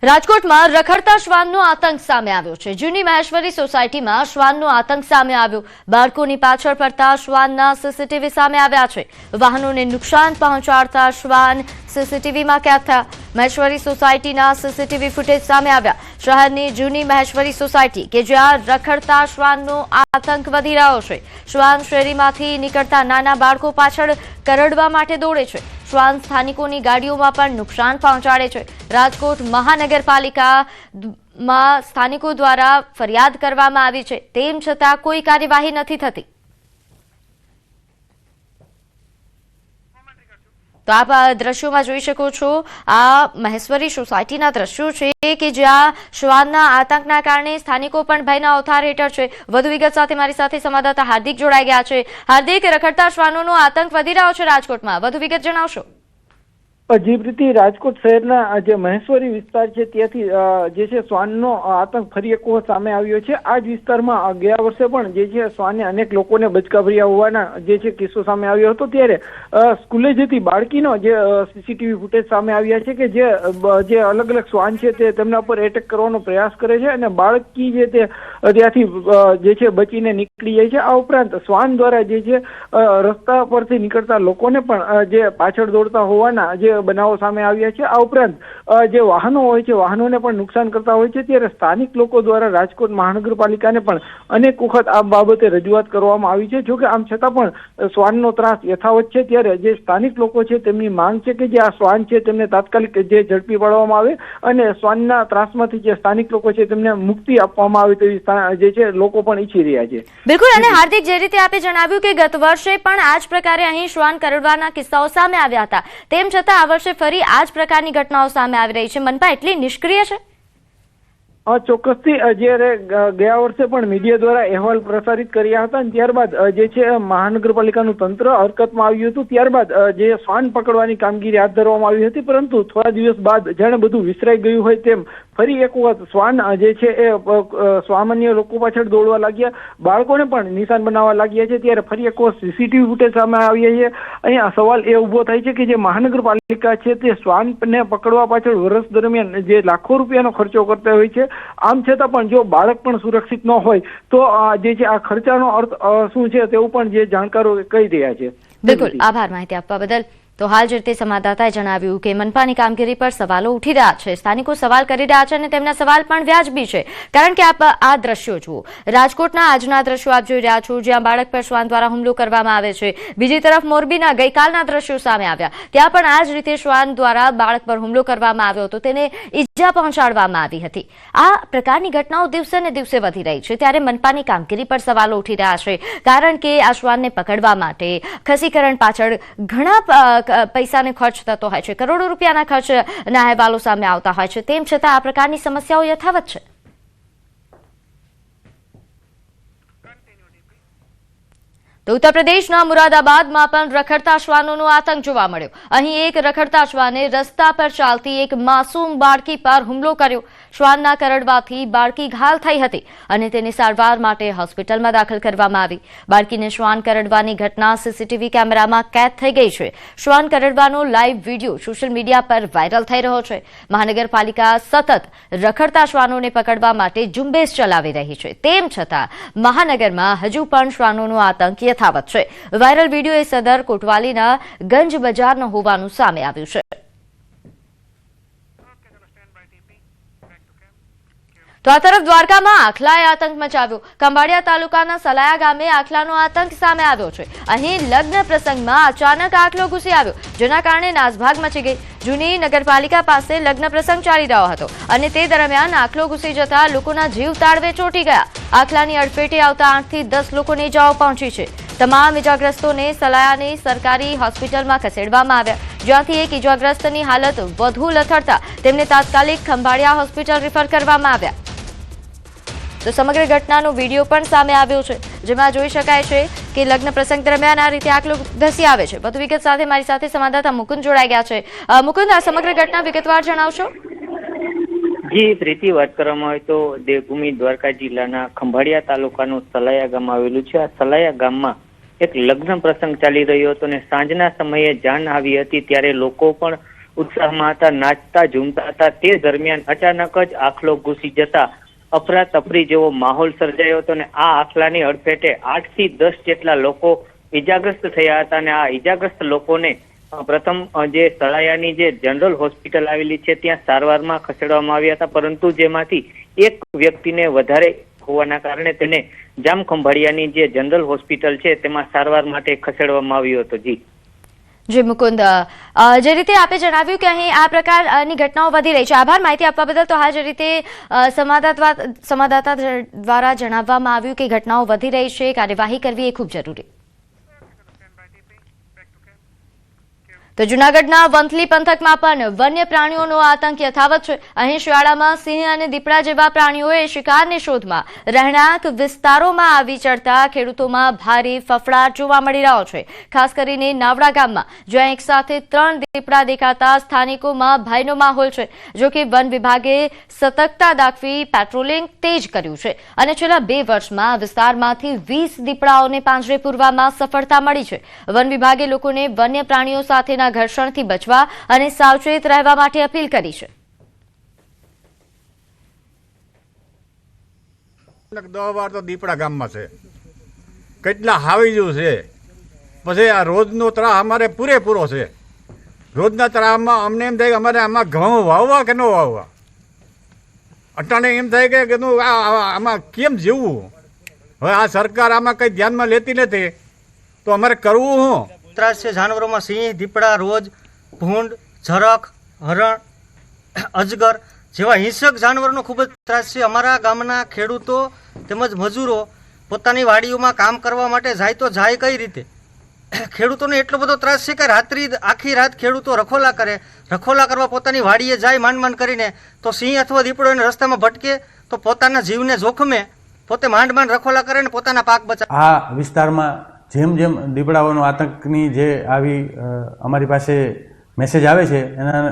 રાજકોટમાં રખડતા શ્વાનનો આતંક સામે આવ્યો છે। જૂની મહેશ્વરી સોસાયટીમાં શ્વાનનો આતંક સામે આવ્યો। બાળકોની પાછળ પડતા શ્વાનના સીસીટીવી સામે આવ્યા છે। વાહનોને નુકસાન પહોંચાડતા શ્વાન સીસીટીવીમાં કેદ થયા। મહેશ્વરી સોસાયટીના સીસીટીવી ફૂટેજ સામે આવ્યા। શહેરની જૂની મહેશ્વરી સોસાયટી કે જ્યાં રખડતા શ્વાનનો આતંક વધી રહ્યો છે। શ્વાન શેરીમાંથી નીકળતા નાના બાળકો પાછળ કરડવા માટે દોડે છે। શ્વાન સ્થાનિકોની ગાડીઓમાં પણ નુકસાન પહોંચાડે છે। રાજકોટ મહાનગરપાલિકામાં સ્થાનિકો દ્વારા ફરિયાદ કરવામાં આવી છે, તેમ છતાં કોઈ કાર્યવાહી નથી થતી। તો આપ દ્રશ્યોમાં જોઈ શકો છો, આ મહેશ્વરી સોસાયટીના દ્રશ્યો છે કે જ્યાં શ્વાનના આતંકના કારણે સ્થાનિકો પણ ભયના ઓથાર હેઠળ છે। વધુ વિગત સાથે મારી સાથે સંવાદદાતા હાર્દિક જોડાઈ ગયા છે। હાર્દિક, રખડતા શ્વાનોનો આતંક વધી રહ્યો છે રાજકોટમાં, વધુ વિગત જણાવશો? જી પ્રીતિ, રાજકોટ શહેરના જે મહેશ્વરી વિસ્તાર છે ત્યાંથી જે છે શ્વાનનો આતંક ફરી એક વખત સામે આવ્યો છે। આ જ વિસ્તારમાં ગયા વર્ષે પણ જે છે શ્વાને અનેક લોકોને બચકાભર્યા હોવાના જે છે કિસ્સો સામે આવ્યો હતો। ત્યારે સ્કૂલે જતી બાળકીનો જે સીસીટીવી ફૂટેજ સામે આવ્યા છે કે જે અલગ અલગ શ્વાન છે તે તેમના પર એટેક કરવાનો પ્રયાસ કરે છે અને બાળકી જે તે ત્યાંથી જે છે બચીને નીકળી જાય છે। આ ઉપરાંત શ્વાન દ્વારા જે છે રસ્તા પરથી નીકળતા લોકોને પણ જે પાછળ દોડતા હોવાના જે બનાવો સામે આવ્યા છે। આ ઉપરાંત જે વાહનો હોય છે વાહનોને પણ નુકસાન કરતા હોય છે। ત્યારે સ્થાનિક લોકો દ્વારા રાજકોટ મહાનગરપાલિકાને પણ અનેક વખત આ બાબતે રજૂઆત કરવામાં આવી છે। જોકે આમ છતાં પણ શ્વાનનો ત્રાસ યથાવત છે। ત્યારે જે સ્થાનિક લોકો છે તેમની માંગ છે કે જે આ શ્વાન છે તેમને તાત્કાલિક જે ઝડપી પાડવામાં આવે અને શ્વાનના ત્રાસમાંથી જે સ્થાનિક લોકો છે તેમને મુક્તિ આપવામાં આવે તેવી જે છે લોકો પણ ઈચ્છી રહ્યા છે। બિલકુલ, અને હાર્દિક, જે રીતે આપે જણાવ્યું કે ગત વર્ષે પણ આ જ પ્રકારે અહીં શ્વાન કરડવાના કિસ્સાઓ સામે આવ્યા હતા, તેમ છતાં આ વર્ષે ફરી આ જ પ્રકારની ઘટનાઓ સામે આવી રહી છે। મનપા એટલી નિષ્ક્રિય છે? ચોક્કસથી, જ્યારે ગયા વર્ષે પણ મીડિયા દ્વારા અહેવાલ પ્રસારિત કર્યા હતા અને ત્યારબાદ જે છે મહાનગરપાલિકાનું તંત્ર હરકતમાં આવ્યું હતું। ત્યારબાદ જે શ્વાન પકડવાની કામગીરી હાથ ધરવામાં આવી હતી, પરંતુ થોડા દિવસ બાદ જાણે બધું વિસરાઈ ગયું હોય તેમ ફરી એક વખત શ્વાન જે છે એ સામાન્ય લોકો પાછળ દોડવા લાગ્યા, બાળકોને પણ નિશાન બનાવવા લાગ્યા છે। ત્યારે ફરી એક વખત સીસીટીવી ફૂટેજ સામે આવ્યા છે। અહીંયા સવાલ એ ઉભો થાય છે કે જે મહાનગરપાલિકા છે તે શ્વાનને પકડવા પાછળ વર્ષ દરમિયાન જે લાખો રૂપિયાનો ખર્ચો કરતા હોય છે, આમ છતાં પણ જો બાળક પણ સુરક્ષિત ન હોય તો જે છે આ ખર્ચાનો અર્થ શું છે તેવું પણ જે જાણકારો કહી રહ્યા છે। બિલકુલ, આભાર માહિતી આપવા બદલ। તો હાલ જે રીતે સંવાદદાતાએ જણાવ્યું કે મનપાની કામગીરી પર સવાલો ઉઠી રહ્યા છે, સ્થાનિકો સવાલ કરી રહ્યા છે અને તેમના સવાલ પણ વ્યાજબી છે। કારણ કે આપ આ દ્રશ્યો જુઓ, રાજકોટના આજના દ્રશ્યો આપ જોઈ રહ્યા છો જ્યાં બાળક પર શ્વાન દ્વારા હુમલો કરવામાં આવે છે। બીજી તરફ મોરબીના ગઈકાલના દ્રશ્યો સામે આવ્યા, ત્યાં પણ આ જ રીતે શ્વાન દ્વારા બાળક પર હુમલો કરવામાં આવ્યો હતો, તેને ઈજા પહોંચાડવામાં આવી હતી। આ પ્રકારની ઘટનાઓ દિવસે ને દિવસે વધી રહી છે, ત્યારે મનપાની કામગીરી પર સવાલો ઉઠી રહ્યા છે। કારણ કે આ શ્વાનને પકડવા માટે ખસીકરણ પાછળ ઘણા પૈસાને ખર્ચ થતો હોય છે, કરોડો રૂપિયાના ખર્ચના અહેવાલો સામે આવતા હોય છે, તેમ છતાં આ પ્રકારની સમસ્યાઓ યથાવત છે। તો ઉત્તર પ્રદેશના મુરાદાબાદમાં પણ રખડતા શ્વાનોનો આતંક જોવા મળ્યો। અહીં એક રખડતા શ્વાને રસ્તા પર ચાલતી એક માસૂમ બાળકી પર હુમલો કર્યો। શ્વાનના કરડવાથી બાળકી ઘાયલ થઈ હતી અને તેને સારવાર માટે હોસ્પિટલમાં દાખલ કરવામાં આવી। બાળકીને શ્વાન કરડવાની ઘટના સીસીટીવી કેમેરામાં કેદ થઈ ગઈ છે। શ્વાન કરડવાનો લાઈવ વિડીયો સોશિયલ મીડિયા પર વાયરલ થઈ રહ્યો છે। મહાનગરપાલિકા સતત રખડતા શ્વાનોને પકડવા માટે ઝુંબેશ ચલાવી રહી છે, તેમ છતાં મહાનગરમાં હજુ પણ શ્વાનોનો આતંક યથાવત છે। વાયરલ વિડીયો એ સદર કોટવાલીના ગંજ બજારનો હોવાનું સામે આવ્યું છે। તો આ તરફ દ્વારકામાં આખલાએ આતંક મચાવ્યો। ખંભાળિયા તાલુકાના સલાયા ગામે આખલાનો આતંક સામે આવ્યો છે। અહીં લગ્ન પ્રસંગમાં અચાનક આખલો ઘૂસી આવ્યો, જેના કારણે નાસભાગ મચી ગઈ। જૂની નગરપાલિકા પાસે લગ્ન પ્રસંગ ચાલી રહ્યો હતો અને તે દરમિયાન આખલો ઘૂસી જતા લોકોના જીવ તાળવે ચોંટી ગયા। આખલાની અડફેટે આવતા 8 થી 10 લોકોને ઇજાઓ પહોંચી છે। તમામ ઇજાગ્રસ્તોને સલાયાની સરકારી હોસ્પિટલમાં ખસેડવામાં આવ્યા, જ્યાંથી એક ઇજાગ્રસ્તની હાલત વધુ લથડતા તેમને તાત્કાલિક ખંભાળિયા હોસ્પિટલ રિફર કરવામાં આવ્યા। તો સમગ્ર ઘટનાનો વિડીયો પણ સામે આવ્યો છે, જેમાં જોઈ શકાય છે કે લગ્ન પ્રસંગ દરમિયાન આ રીતે આખલો ધસી આવે છે। વધુ વિગત સાથે મારી સાથે સંવાદદાતા મુકુંદ જોડાઈ ગયા છે। મુકુંદ, આ સમગ્ર ઘટના વિગતવાર જણાવશો? જી પ્રીતિ, વાત કરવામાં આવે તો દેવભૂમિ દ્વારકા જિલ્લાના ખંભાળિયા તાલુકાનું સલાયા ગામ આવેલું છે। આ સલાયા ગામમાં એક લગ્ન પ્રસંગ ચાલી રહ્યો હતો અને સાંજના સમયે જાન આવી હતી, ત્યારે લોકો પણ ઉત્સાહમાં હતા, નાચતા ઝૂમતા હતા. તે દરમિયાન અચાનક જ આખલો ઘૂસી જતા અફરાતફરી જેવો માહોલ સર્જાયો હતો અને આ આખલાની અડફેટે 8 થી 10 જેટલા લોકો ઈજાગ્રસ્ત થયા હતા અને આ ઈજાગ્રસ્ત લોકોને પ્રથમ જે સલાયાની જે જનરલ હોસ્પિટલ આવેલી છે ત્યાં સારવારમાં ખસેડવામાં આવ્યા હતા, પરંતુ જેમાંથી એક વ્યક્તિને વધારે હોવાના કારણે તેને જામખંભાળિયાની જે જનરલ હોસ્પિટલ છે તેમાં સારવાર માટે ખસેડવામાં આવ્યો હતો. જી મુકુંદ, જે રીતે આપે જણાવ્યું કે અહીં આ પ્રકારની ઘટનાઓ વધી રહી છે, આભાર માહિતી આપવા બદલ. તો હાલ જે રીતે સંવાદદાતા દ્વારા જણાવવામાં આવ્યું કે ઘટનાઓ વધી રહી છે, કાર્યવાહી કરવી એ ખૂબ જરૂરી. તો જૂનાગઢના વંથલી પંથકમાં પણ વન્ય પ્રાણીઓનો આતંક યથાવત છે. અહીં શિયાળામાં સિંહ અને દીપડા જેવા પ્રાણીઓએ શિકારની શોધમાં રહેણાંક વિસ્તારોમાં આવી ચડતા ખેડૂતોમાં ભારે ફફડાટ જોવા મળી રહ્યો છે. ખાસ કરીને નાવડા ગામમાં જ્યાં એક સાથે 3 દીપડા દેખાતા સ્થાનિકોમાં ભયનો માહોલ છે. જો કે વન વિભાગે સતર્કતા દાખવી પેટ્રોલિંગ તેજ કર્યું છે અને છેલ્લા 2 વર્ષમાં વિસ્તારમાંથી 20 દીપડાઓને પાંજરે પૂરવામાં સફળતા મળી છે. વન વિભાગે લોકોને વન્ય પ્રાણીઓ સાથેના ઘર્ષણથી બચવા અને સાવચેત રહેવા માટે અપીલ કરી છે. 10 વાર તો દીપડા ગામમાં છે, કેટલા હાવીજું છે. પછી આ રોજનો ત્રાહ અમારે પૂરેપૂરો છે. રોજના ત્રાહમાં અમને એમ થાય કે અમારે આમાં ઘઉં વાવવા કે ન વાવવા. અટાણે એમ થાય કે આમાં કેમ જીવવું. હવે આ સરકાર આમાં કંઈ ધ્યાનમાં લેતી નથી તો અમારે કરવું શું? ત્રાસ છે જાનવરોમાં સિંહ, દીપડા, રોજ, ભૂંડ, ઝરખ, હરણ, અજગર જેવા હિંસક જાનવરોનો ખૂબ જ ત્રાસ છે. અમારા ગામના ખેડૂતો તેમજ મજૂરો પોતાની વાડીઓમાં કામ કરવા માટે જાય તો જાય કઈ રીતે? ખેડૂતોને એટલો બધો ત્રાસ છે કે આખી રાત ખેડૂતો રખોલા કરવા પોતાની વાડીએ જાય માંડ કરીને, તો સિંહ અથવા દીપડો એને રસ્તામાં ભટકે તો પોતાના જીવને જોખમે પોતે માંડ રખોલા કરે ને પોતાના પાક બચાવે. આ વિસ્તારમાં જેમ દીપડાઓનો આતંકની જે આવી અમારી પાસે મેસેજ આવે છે એના